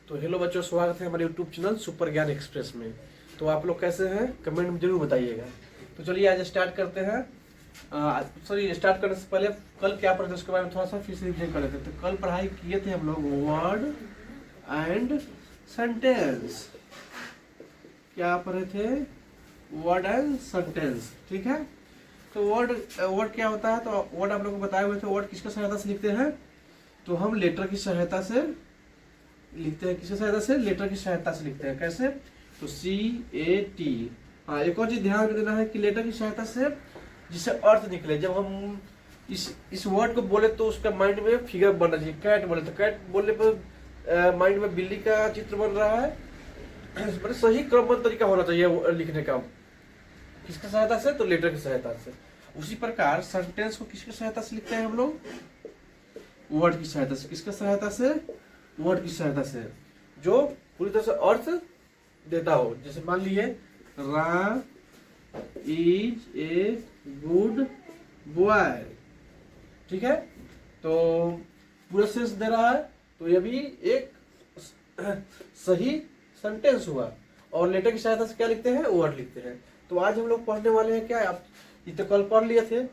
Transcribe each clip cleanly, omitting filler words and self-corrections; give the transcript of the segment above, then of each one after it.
तो हेलो बच्चों, स्वागत है हमारे यूट्यूब चैनल सुपर ज्ञान एक्सप्रेस में। तो आप लोग कैसे हैं कमेंट में जरूर बताइएगा। तो चलिए आज स्टार्ट करते हैं। स्टार्ट करने से पहले कल क्या पढ़े थे उसके बारे में थोड़ा सा फिर से रिवीजन कर लेते हैं। तो कल पढ़ाई किए थे हम लोग वर्ड एंड सेंटेंस। क्या पढ़े थे? Word and sentence. ठीक है। तो वर्ड क्या होता है? तो वर्ड आप लोग को बताए हुए थे। वर्ड किसकी सहायता से लिखते हैं? तो हम लेटर की सहायता से लिखते हैं। किसकी सहायता से? लेटर की सहायता से लिखते हैं। कैसे? तो CAT। हाँ, एक और चीज ध्यान देना है कि लेटर की सहायता से जिससे अर्थ निकले। जब हम इस वर्ड को बोले तो उसका माइंड में फिगर बनना चाहिए। कैट बोले तो कैट बोलने पर माइंड में बिल्ली का चित्र बन रहा है। मतलब सही क्रमबद्ध तरीका होना चाहिए लिखने का। किसकी सहायता से? तो लेटर की सहायता से। उसी प्रकार सेंटेंस को किसकी सहायता से लिखते हैं हम लोग? वर्ड की सहायता से। किसकी सहायता से? वर्ड की सहायता से, जो पूरी तरह से अर्थ देता हो। जैसे मान लिए Ram is a good boy. ठीक है। तो पूरा सेंस दे रहा है, तो ये भी एक सही सेंटेंस हुआ। और लेटर की सहायता से क्या लिखते हैं? वर्ड लिखते हैं। तो आज हम लोग पढ़ने वाले हैं क्या? आप ये तो कल पढ़ लिए थे।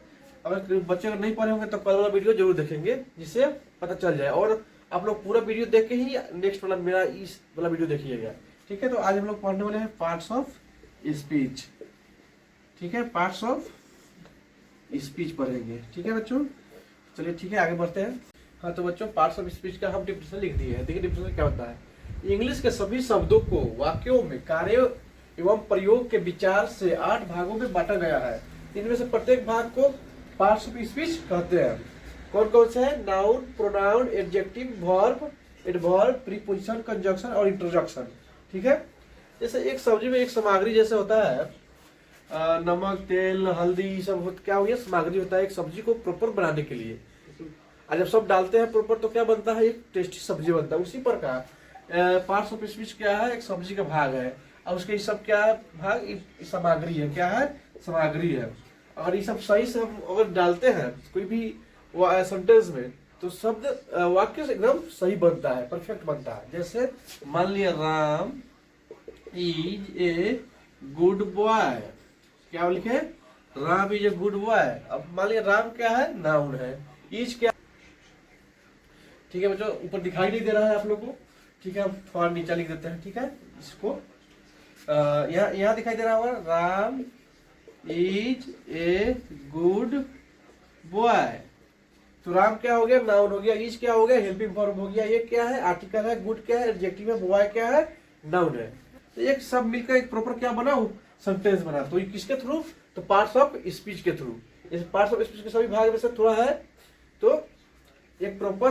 अगर बच्चे अगर नहीं पढ़े होंगे तो कल वाला वीडियो जरूर देखेंगे, जिससे पता चल जाए। और आप लोग पूरा वीडियो देख के ही नेक्स्ट वाला मेरा इस वाला वीडियो देखिएगा। ठीक है। तो आज हम लोग पढ़ने वाले हैं पार्ट्स ऑफ स्पीच। ठीक है, पार्ट्स ऑफ स्पीच पढ़ेंगे। ठीक है बच्चों, चलिए ठीक है आगे बढ़ते हैं। हाँ तो बच्चों, पार्ट्स ऑफ स्पीच का हम डिफिनेशन लिख दिए हैं। देखिए डिफिनेशन क्या होता है। इंग्लिश के सभी शब्दों को वाक्यों में कार्य एवं प्रयोग के विचार से 8 भागों में बांटा गया है। इनमें से प्रत्येक भाग को पार्ट्स ऑफ स्पीच कहते हैं। कौन कौन से है? Noun, pronoun, adjective, verb, adverb, preposition, conjunction और इंटरजेक्शन। ठीक है। जैसे एक सब्जी में एक सामग्री जैसे होता है नमक, तेल, हल्दी, सब क्या हो गया? सामग्री होता है एक सब्जी को प्रॉपर बनाने के लिए। और जब सब डालते हैं प्रॉपर तो क्या बनता है? एक टेस्टी सब्जी बनता है। उसी प्रकार पार्ट्स ऑफ स्पीच क्या है? एक सब्जी का भाग है। और उसके सब क्या है? भाग सामग्री है। क्या है? सामग्री है। और ये सब सही से हम अगर डालते हैं कोई भी सेंटेंस में तो शब्द वाक्य से एकदम सही बनता है, परफेक्ट बनता है। जैसे मान लिया Ram is a good boy. क्या लिखे? Ram is a good boy. अब मान लिया राम क्या है? नाउन है। इज क्या? ठीक है बच्चों, ऊपर दिखाई नहीं दे रहा है आप लोगों को। ठीक है, हम थोड़ा नीचे लिख देते हैं। ठीक है, इसको यहाँ दिखाई दे रहा होगा। Ram is a good boy. तो राम क्या हो गया? नाउन हो गया। इज क्या हो गया? हेल्पिंग वर्ब हो गया। ये क्या है? आर्टिकल है। गुड क्या है? एडजेक्टिव है। बॉय क्या है? नाउन है। तो एक सब मिलकर एक प्रॉपर क्या बना? सेंटेंस बना। तो ये किसके थ्रू? तो पार्ट्स ऑफ स्पीच के थ्रू। जैसे पार्ट्स ऑफ स्पीच के सभी भाग में से थोड़ा है तो एक प्रॉपर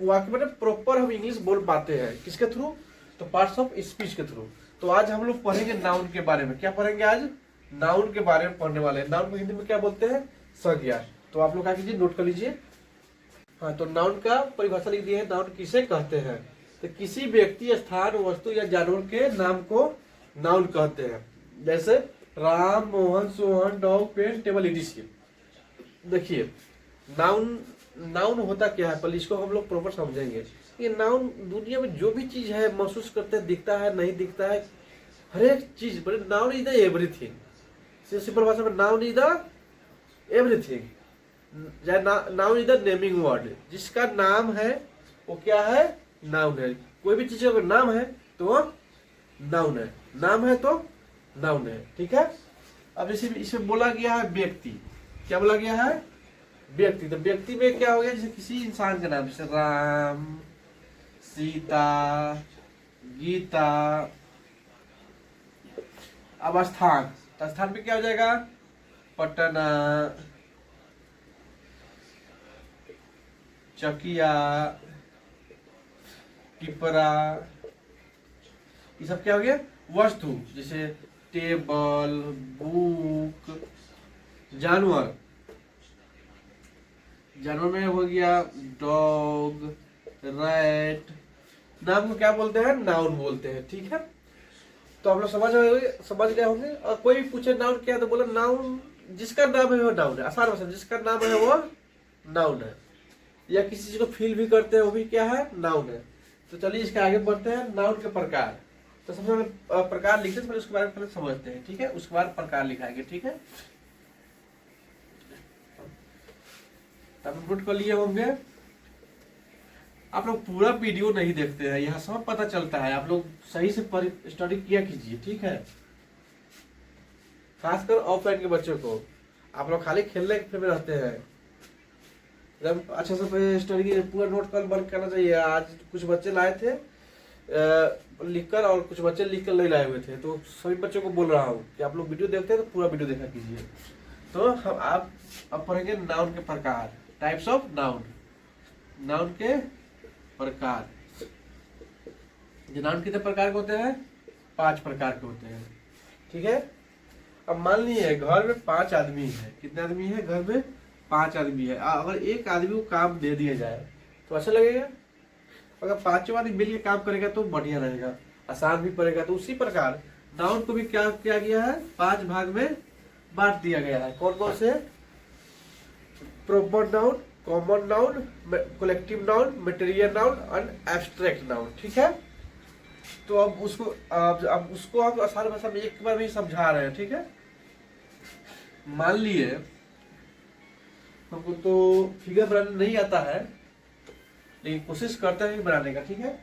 वाक्य में प्रॉपर हम इंग्लिश बोल पाते हैं। किसके थ्रू? तो पार्ट्स ऑफ स्पीच के थ्रू। तो आज हम लोग पढ़ेंगे नाउन के बारे में। क्या पढ़ेंगे आज? नाउन के बारे में पढ़ने वाले हैं। नाउन को हिंदी में क्या बोलते हैं? संज्ञा। तो आप लोग क्या कीजिए, नोट कर लीजिए। हाँ, तो नाउन का परिभाषा लिख दिए है। नाउन किसे कहते हैं? तो किसी व्यक्ति, स्थान, वस्तु या जानवर के नाम को नाउन कहते हैं। जैसे Ram, Mohan, Sohan, dog, pen, table, etc। देखिए नाउन होता क्या है, पहले इसको हम लोग प्रॉपर समझेंगे। ये नाउन दुनिया में जो भी चीज है महसूस करते हैं, दिखता है, नहीं दिखता है, हर एक चीज बड़े noun is the everything. Simple भाषा में noun is the everything. Noun is the naming word. जिसका नाम है वो क्या है? नाउन है। कोई भी चीज का अगर नाम है तो वो नाउन है। नाम है तो नाउन है। ठीक है। अब जैसे इसमें बोला गया है व्यक्ति। क्या बोला गया है? व्यक्ति। तो व्यक्ति में क्या हो गया? जैसे किसी इंसान का नाम, जैसे राम, सीता, गीता। अब स्थान, तो स्थान पे क्या हो जाएगा? पटना, चकिया, पिपरा। ये सब क्या हो गया? वस्तु। जैसे टेबल, बुक। जानवर, जानवर में हो गया डॉग, रैट। नाम को क्या बोलते हैं? नाउन बोलते हैं। ठीक है। तो आप लोग समझ गए होंगे। और कोई भी पूछे नाउन क्या है तो बोले नाउन जिसका नाम है वो नाउन है। आसान भाषा, जिसका नाम है वो नाउन है। या किसी चीज को फील भी करते हैं वो भी क्या है? नाउन है। तो चलिए इसके आगे बढ़ते हैं, नाउन के प्रकार। तो सबसे पहले प्रकार लिखते हैं, उसके बारे में पहले समझते हैं, ठीक है। उसके बाद प्रकार लिखाएंगे, ठीक है। नोट कर लिए होंगे। आप लोग पूरा वीडियो नहीं देखते हैं, यहाँ सब पता चलता है। आप लोग सही से स्टडी किया कीजिए, ठीक है। खासकर ऑफलाइन के बच्चों को, आप लोग खाली खेलने में रहते हैं। जब अच्छे से स्टडी की पूरा नोट कर बंद करना चाहिए। आज कुछ बच्चे लाए थे लिखकर और कुछ बच्चे लिखकर नहीं लाए हुए थे, तो सभी बच्चों को बोल रहा हूँ कि आप लोग वीडियो देखते हैं तो पूरा वीडियो देखा कीजिए। तो हम आप अब पढ़ेंगे नाउन के प्रकार, टाइप्स ऑफ नाउन। नाउन के प्रकार। नाउन कितने प्रकार के होते हैं? 5 प्रकार के होते हैं, ठीक है। अब मान लीजिए घर में 5 आदमी है। कितने आदमी है? घर में 5 आदमी है। अगर एक आदमी को काम दे दिया जाए तो अच्छा लगेगा। अगर 5 आदमी मिलकर काम करेगा तो बढ़िया रहेगा, आसान भी पड़ेगा। तो उसी प्रकार नाउन को भी क्या किया गया है? 5 भाग में बांट दिया गया है। कौन कौन से? Proper noun, common noun, collective noun, material noun and abstract noun, ठीक है। तो अब उसको हम आसान भाषा में एक बार में समझा रहे हैं, ठीक है। मान लिए हमको तो फिगर बनाने नहीं आता है, लेकिन कोशिश करते हैं बनाने का, ठीक है।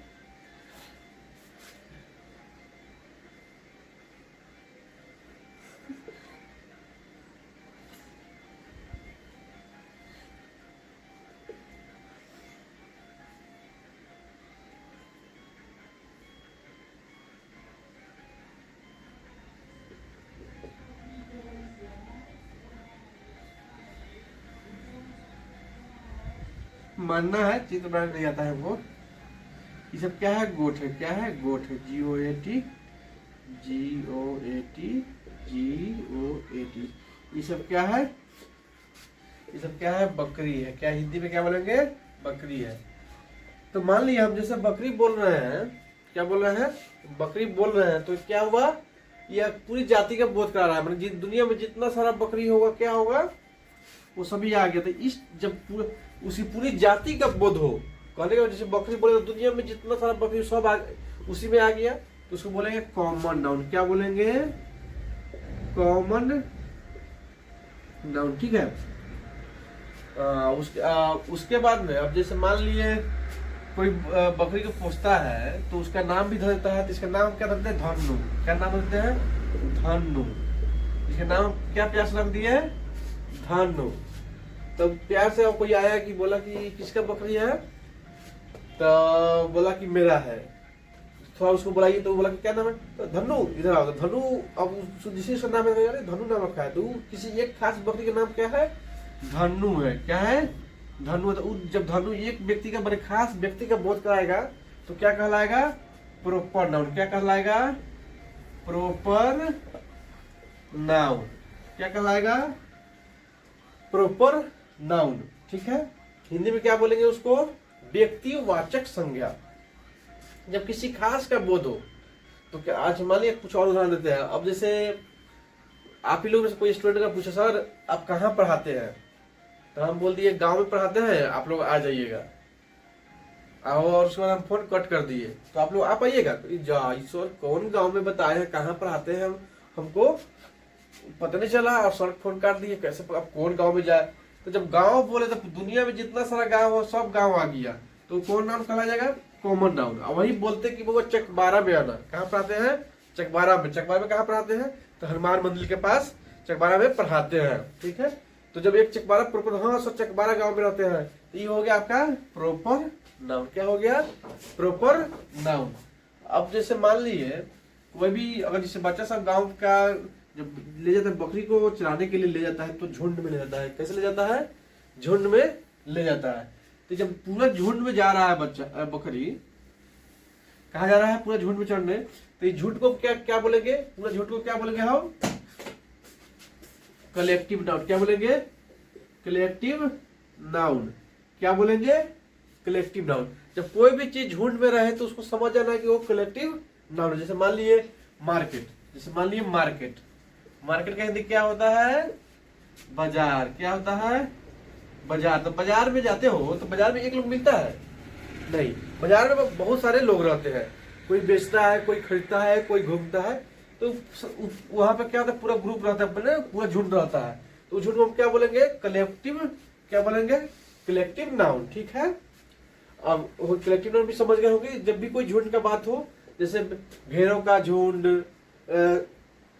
मानना है, चित्र बनाने नहीं आता है हमको। ये सब क्या है? गोट है। क्या है? गोट है। GOAT, GOAT। ये सब क्या है? ये सब क्या है? बकरी है। क्या हिंदी में क्या बोलेंगे? बकरी है। तो मान लिया हम जैसे बकरी बोल रहे हैं, क्या बोल रहे हैं? बकरी बोल रहे हैं, तो क्या हुआ? यह पूरी जाति का बोध करा रहा है। मतलब दुनिया में जितना सारा बकरी होगा क्या होगा? वो सभी आ गया। तो इस जब पूरा उसी पूरी जाति का बोध हो, कहने का जैसे बकरी बोले तो दुनिया में जितना सारा बकरी सब उसी में आ गया, तो उसको बोलेंगे कॉमन नाउन। क्या बोलेंगे? कॉमन नाउन, ठीक है। उसके बाद में अब जैसे मान लिए कोई बकरी को पोसता है तो उसका नाम भी धर देता है। तो इसका नाम क्या रखते हैं? धन्नु। क्या नाम रखते हैं? धन्नु। इसका नाम क्या प्यार से रख दिए? धन्नु। तो प्यार से कोई आया कि बोला कि किसका बकरी है, तो बोला कि मेरा है। थोड़ा उसको बुलाइए तो बोला कि क्या नाम है? तो धन्नु, इधर आओ। तो धन्नु, अब जिसी का नाम है धन्नु नाम रखा है, तो किसी एक खास बकरी का नाम क्या है? धन्नु है। क्या है? धन्नु है। तो जब धन्नु एक व्यक्ति का, बड़े खास व्यक्ति का बोध कराएगा तो क्या कहलाएगा? Proper noun. क्या कहलाएगा? Proper noun. क्या कहलाएगा? प्रॉपर नाउन, ठीक है। हिंदी में क्या बोलेंगे उसको? व्यक्तिवाचक संज्ञा। जब किसी खास का बोध हो तो क्या, आज मान लिया कुछ और उदाहरण देते हैं। अब जैसे आप ही लोग में से कोई स्टूडेंट का पूछा, सर आप कहाँ पढ़ाते हैं? तो हम बोल दिए गांव में पढ़ाते हैं, आप लोग आ जाइएगा। और उसके बाद हम फोन कट कर दिए, तो आप लोग आप आइएगा। सर कौन गांव में बताए हैं, कहाँ पढ़ाते हैं, हमको पता नहीं चला। और सर फोन काट दिए, कैसे अब कौन गांव में जाए? तो जब गांव बोले तो दुनिया में जितना सारा गांव हो सब गांव आ गया, तो कौन नाउन कहला जाएगा? Common noun. अब वही बोलते कि वो चकबारा में आना। कहाँ पढ़ाते हैं? चकबारा में। चकबारा में कहाँ पढ़ाते हैं? तो हनुमान मंदिर के पास चकबारा में पढ़ाते हैं, ठीक है। तो जब एक चकबारा प्रॉपर, हाँ सर चकबारा गांव में रहते हैं, तो ये हो गया आपका प्रॉपर नाउन। क्या हो गया? Proper noun. अब जैसे मान लीजिए कोई भी, अगर जैसे बच्चा सब गांव का जब ले जाता है, बकरी को चराने के लिए ले जाता है, तो झुंड में ले जाता है। कैसे ले जाता है? झुंड में ले जाता है। तो जब पूरा झुंड में जा रहा है बच्चा, बकरी कहाँ जा रहा है? पूरा झुंड में चढ़ने। तो इस झुंड को क्या क्या बोलेंगे? पूरा झुंड को क्या बोलेंगे हम? Collective noun. क्या बोलेंगे? Collective noun. क्या बोलेंगे? Collective noun. जब कोई भी चीज झुंड में रहे तो उसको समझ जाना है कि वो कलेक्टिव नाउन। जैसे मान लिए मार्केट। जैसे मान लिए मार्केट। मार्केट का हिंदी क्या होता है? बाजार। क्या होता है? बाजार। तो बाजार में जाते हो तो बाजार में एक लोग मिलता है, नहीं, बाजार में बहुत सारे लोग रहते हैं, कोई बेचता है, कोई खरीदता है, कोई घूमता है, तो वहां पे क्या होता है, पूरा ग्रुप रहता है, पूरा झुंड रहता है, तो झुंड को हम क्या बोलेंगे, कलेक्टिव, क्या बोलेंगे, कलेक्टिव नाउन। ठीक है, अब कलेक्टिव नाउन भी समझ गए होंगे। जब भी कोई झुंड का बात हो, जैसे भेड़ों का झुंड,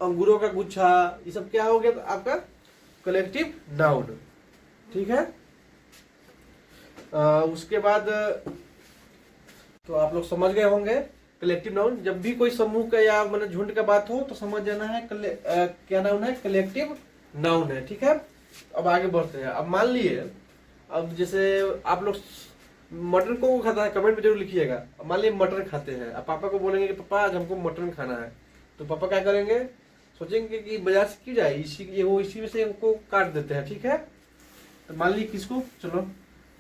अंगूरों का गुच्छा, ये सब क्या हो गया, तो आपका कलेक्टिव नाउन। ठीक है, उसके बाद तो आप लोग समझ गए होंगे कलेक्टिव नाउन। जब भी कोई समूह का या मतलब झुंड का बात हो तो समझ जाना है क्या नाउन है, कलेक्टिव नाउन है। ठीक है, अब आगे बढ़ते हैं। अब मान लिए, अब जैसे आप लोग मटन को खाता है, कमेंट में जरूर लिखिएगा। अब मान लिए मटन खाते हैं, अब पापा को बोलेंगे कि पापा आज हमको मटन खाना है, तो पापा क्या करेंगे, सोचेंगे कि बाजार से क्यों जाए, इसी में से हमको काट देते हैं। ठीक है, तो मान लीजिए किसको, चलो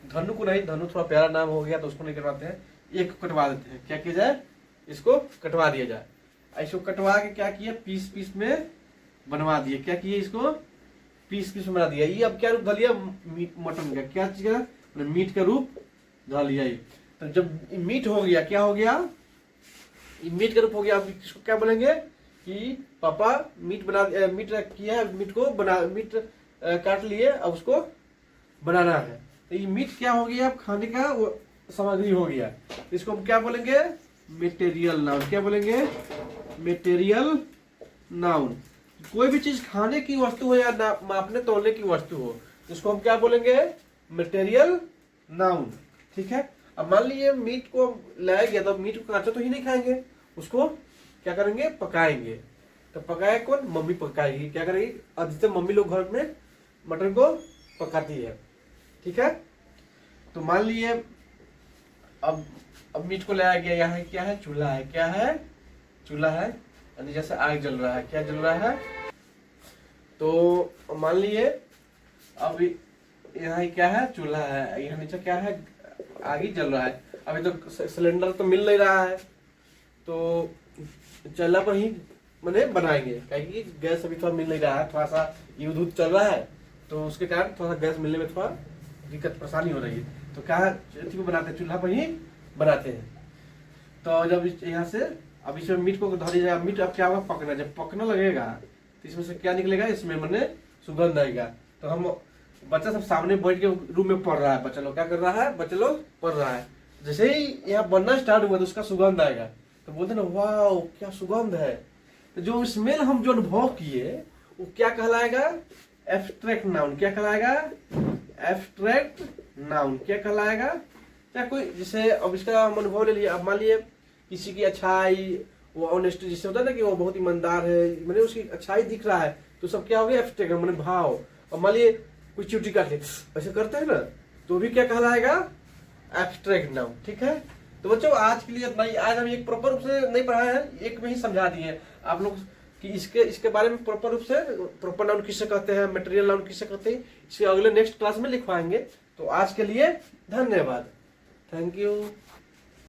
धनु को नहीं, धनु थोड़ा प्यारा नाम हो गया तो उसको नहीं कटवाते हैं, एक को कटवा देते हैं। क्या किया जाए, इसको कटवा दिया जाए। इसको कटवा के क्या किया, पीस पीस में बनवा दिए। क्या किए, इसको पीस पीस में बना दिया। ये अब क्या रूप लिया, मटन का क्या चीज का, मीट का रूप धर लिया। तो जब मीट हो गया, क्या हो गया, मीट का रूप हो गया। अब इसको क्या बोलेंगे कि पापा मीट किया, मीट को बना, मीट काट लिए, अब उसको बनाना है। तो ये मीट क्या हो गया, अब खाने का सामग्री हो गया। इसको हम क्या बोलेंगे, मटेरियल नाउन। क्या बोलेंगे, मटेरियल नाउन। कोई भी चीज खाने की वस्तु हो या मापने तोलने की वस्तु हो, इसको हम क्या बोलेंगे, मटेरियल नाउन। ठीक है, अब मान लीजिए मीट को लाया गया, तो मीट को काटा तो ही नहीं खाएंगे, उसको क्या करेंगे, पकाएंगे। तो पकाए कौन, मम्मी पकाएगी। क्या करेगी, अधिकतर मम्मी लोग घर में मटन को पकाती है। ठीक है, तो मान लीजिए अब मीट को लाया गया, यहाँ क्या है, चूल्हा है। क्या है, चूल्हा है, यानी जैसे आग जल रहा है। क्या जल रहा है, तो मान लीजिए अब यहाँ क्या है, चूल्हा है, यहाँ नीचे क्या है, आग ही जल रहा है। अभी तो सिलेंडर तो मिल नहीं रहा है, तो चूल्हा पर ही मैंने बनाएंगे, क्योंकि गैस अभी थोड़ा मिल नहीं रहा है, थोड़ा सा युद्ध चल रहा है, तो उसके कारण थोड़ा गैस मिलने में थोड़ा दिक्कत परेशानी हो रही है। तो क्या बनाते हैं, चूल्हा पर ही बनाते हैं। तो जब यहाँ से अब इसमें मीट को धर दिया जाएगा, मीट अब क्या होगा, पकना। जब पकना लगेगा तो इसमें से क्या निकलेगा, इसमें मैंने सुगंध आएगा। तो हम बच्चा सब सामने बैठ के रूम में पढ़ रहा है, बच्चा लोग क्या कर रहा है, बच्चा लोग पढ़ रहा है। जैसे ही यहाँ बनना स्टार्ट हुआ तो उसका सुगंध आएगा, तो बोलते ना वाह क्या सुगंध है। तो जो स्मेल हम जो अनुभव किए वो क्या कहलाएगा, एब्स्ट्रैक्ट नाउन। क्या कहलाएगा, एब्स्ट्रैक्ट नाउन। क्या कहलाएगा, क्या कोई जैसे अब इसका हम अनुभव ले लिया। अब मान लिए किसी की अच्छाई, वो ऑनेस्ट जिससे होता है ना कि वो बहुत ईमानदार है, मैंने उसकी अच्छाई दिख रहा है, तो सब क्या हो गया, एब्स्ट्रैक्ट मैंने भाव। और मान लिए कोई चुटी काट ले ऐसे करते हैं ना, तो भी क्या कहलाएगा, एब्स्ट्रैक्ट नाउन। ठीक है, तो बच्चों आज के लिए इतना ही। आज हम एक प्रॉपर रूप से नहीं पढ़ाए हैं, एक में ही समझा दिए आप लोग कि इसके बारे में प्रॉपर रूप से, प्रॉपर नाउन किसे कहते हैं, मटेरियल नाउन किसे कहते हैं, इसके अगले नेक्स्ट क्लास में लिखवाएंगे। तो आज के लिए धन्यवाद, थैंक यू।